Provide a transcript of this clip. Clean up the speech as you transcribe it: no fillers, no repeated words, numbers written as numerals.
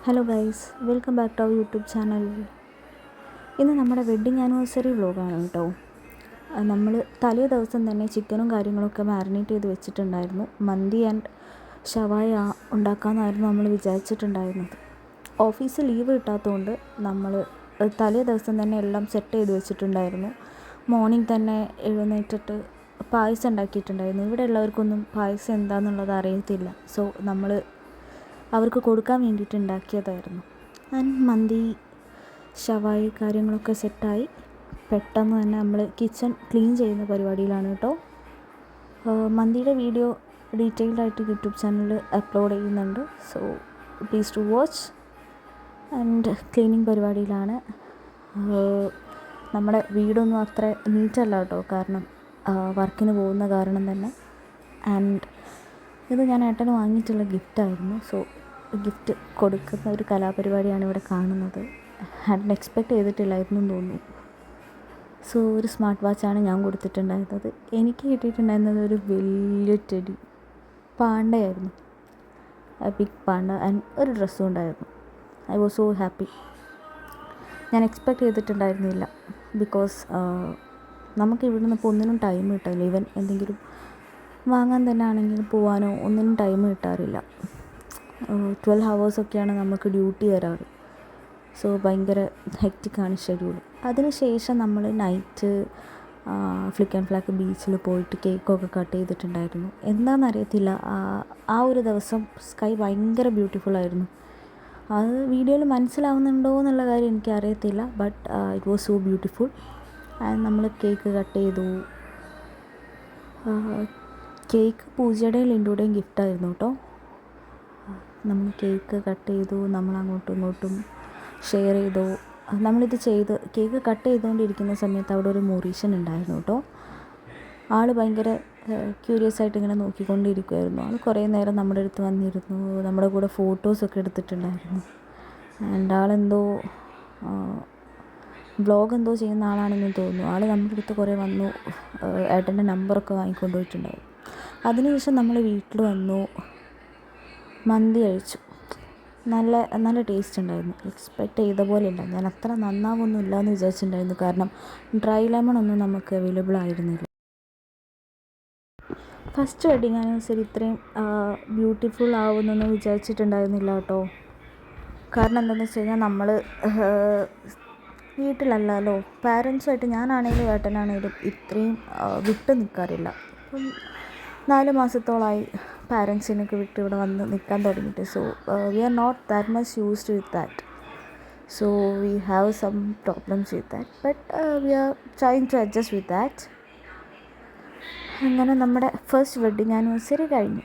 Hello guys, welcome back to our YouTube channel. ഇന്ന് നമ്മുടെ wedding anniversary വ്ലോഗാണ് കേട്ടോ. നമ്മൾ തലേ ദിവസം തന്നെ ചിക്കനും കാര്യങ്ങളൊക്കെ മാരിനേറ്റ് ചെയ്ത് വെച്ചിട്ടുണ്ടായിരുന്നു. മന്തി ആൻഡ് ഷവായ ഉണ്ടാക്കാമെന്നായിരുന്നു നമ്മൾ വിചാരിച്ചിട്ടുണ്ടായിരുന്നത്. ഓഫീസ് ലീവ് കിട്ടാത്തതുകൊണ്ട് നമ്മൾ തലേ ദിവസം തന്നെ എല്ലാം സെറ്റ് ചെയ്ത് വെച്ചിട്ടുണ്ടായിരുന്നു. മോർണിംഗ് തന്നെ എഴുന്നേറ്റിട്ട് പായസം ഉണ്ടാക്കിയിട്ടുണ്ടായിരുന്നു. ഇവിടെ ഉള്ളവർക്കൊന്നും പായസം എന്താണെന്നുള്ളത് അറിയത്തില്ല. സോ നമ്മൾ അവർക്ക് കൊടുക്കാൻ വേണ്ടിയിട്ട് ഉണ്ടാക്കിയതായിരുന്നു. ആൻഡ് മന്തി ഷവായി കാര്യങ്ങളൊക്കെ സെറ്റായി. പെട്ടെന്ന് തന്നെ നമ്മൾ കിച്ചൺ ക്ലീൻ ചെയ്യുന്ന പരിപാടിയിലാണ് കേട്ടോ. മന്തിയുടെ വീഡിയോ ഡീറ്റെയിൽഡായിട്ട് യൂട്യൂബ് ചാനലിൽ അപ്ലോഡ് ചെയ്യുന്നുണ്ട്. So please to watch. And cleaning പരിപാടിയിലാണ്. നമ്മുടെ വീടൊന്നും അത്ര നീറ്റല്ല കേട്ടോ, കാരണം വർക്കിന് പോകുന്ന കാരണം തന്നെ. ആൻഡ് ഇത് ഞാൻ ഏട്ടന് വാങ്ങിയിട്ടുള്ള ഗിഫ്റ്റായിരുന്നു. സോ ഗിഫ്റ്റ് കൊടുക്കുന്ന ഒരു കലാപരിപാടിയാണ് ഇവിടെ കാണുന്നത്. ഏട്ടൻ എക്സ്പെക്റ്റ് ചെയ്തിട്ടില്ലായിരുന്നു തോന്നുന്നു. സോ ഒരു സ്മാർട്ട് വാച്ചാണ് ഞാൻ കൊടുത്തിട്ടുണ്ടായിരുന്നത്. എനിക്ക് കിട്ടിയിട്ടുണ്ടായിരുന്നത് ഒരു വലിയ ടെഡി പാണ്ടയായിരുന്നു, ബിഗ് പാണ്ട. ആൻഡ് ഒരു ഡ്രസ്സും ഉണ്ടായിരുന്നു. I was so happy. ഞാൻ എക്സ്പെക്റ്റ് ചെയ്തിട്ടുണ്ടായിരുന്നില്ല. ബിക്കോസ് നമുക്ക് ഇവിടെ നിന്ന് ഇപ്പോൾ ഒന്നിനും ടൈം കിട്ടില്ല. ഈവൻ എന്തെങ്കിലും വാങ്ങാൻ തന്നെ ആണെങ്കിലും പോകാനോ ഒന്നിനും ടൈം കിട്ടാറില്ല. 12 hours നമുക്ക് ഡ്യൂട്ടി തരാറ്. സോ ഭയങ്കര ഹെക്റ്റിക്കാണ് ഷെഡ്യൂൾ. അതിനുശേഷം നമ്മൾ നൈറ്റ് ഫ്ലിക്ക് ആൻഡ് ഫ്ലാക്ക് ബീച്ചിൽ പോയിട്ട് കേക്കൊക്കെ കട്ട് ചെയ്തിട്ടുണ്ടായിരുന്നു. എന്താണെന്നറിയത്തില്ല, ആ ഒരു ദിവസം സ്കൈ ഭയങ്കര ബ്യൂട്ടിഫുള്ളായിരുന്നു. അത് വീഡിയോയിൽ മനസ്സിലാവുന്നുണ്ടോ എന്നുള്ള കാര്യം എനിക്കറിയത്തില്ല. But it was so beautiful. And നമ്മൾ കേക്ക് കട്ട് ചെയ്തു. കേക്ക് പൂജയുടെയും ലിൻഡുടെയും ഗിഫ്റ്റായിരുന്നു കേട്ടോ. നമ്മൾ കേക്ക് കട്ട് ചെയ്തു, നമ്മൾ അങ്ങോട്ടും ഇങ്ങോട്ടും ഷെയർ ചെയ്തു. നമ്മളിത് കേക്ക് കട്ട് ചെയ്തുകൊണ്ടിരിക്കുന്ന സമയത്ത് അവിടെ ഒരു മൊറീഷ്യൻ ഉണ്ടായിരുന്നു കേട്ടോ. ആൾ ഭയങ്കര ക്യൂരിയസ് ആയിട്ട് ഇങ്ങനെ നോക്കിക്കൊണ്ടിരിക്കുമായിരുന്നു. ആൾ കുറേ നേരം നമ്മുടെ അടുത്ത് വന്നിരുന്നു, നമ്മുടെ കൂടെ ഫോട്ടോസൊക്കെ എടുത്തിട്ടുണ്ടായിരുന്നു. ആൻഡ് ആളെന്തോ വ്ളോഗ് എന്തോ ചെയ്യുന്ന ആളാണെന്ന് തോന്നുന്നു. ആൾ നമ്മുടെ അടുത്ത് കുറേ വന്നു, ഏട്ടൻ്റെ നമ്പറൊക്കെ വാങ്ങിക്കൊണ്ട് പോയിട്ടുണ്ടായിരുന്നു. അതിനുശേഷം നമ്മൾ വീട്ടിൽ വന്നു, മന്തി കഴിച്ചു. നല്ല ടേസ്റ്റ് ഉണ്ടായിരുന്നു. എക്സ്പെക്റ്റ് ചെയ്ത പോലെ ഇല്ല. ഞാൻ അത്ര നന്നാവൊന്നുമില്ല എന്ന് വിചാരിച്ചിട്ടുണ്ടായിരുന്നു, കാരണം ഡ്രൈ ലെമൺ ഒന്നും നമുക്ക് അവൈലബിൾ ആയിരുന്നില്ല. ഫസ്റ്റ് വെഡ്ഡിങ് ആനിവേഴ്സറി ഇത്രയും ബ്യൂട്ടിഫുൾ ആവുമെന്നൊന്നും വിചാരിച്ചിട്ടുണ്ടായിരുന്നില്ല കേട്ടോ. കാരണം എന്താണെന്ന് വെച്ച് കഴിഞ്ഞാൽ നമ്മൾ വീട്ടിലല്ലല്ലോ. പാരൻസുമായിട്ട് ഞാനാണേലും ഏട്ടനാണേലും ഇത്രയും വിട്ട് നിൽക്കാറില്ല. ഇപ്പം 4 മാസത്തോളമായി പാരൻസിനൊക്കെ വിട്ട് ഇവിടെ വന്ന് നിൽക്കാൻ തുടങ്ങിയിട്ട്. So we are not that much used with that. So we have some problems with that. But we are trying to adjust with that. അങ്ങനെ നമ്മുടെ ഫസ്റ്റ് വെഡ്ഡിങ് ആനിവേഴ്സറി കഴിഞ്ഞു.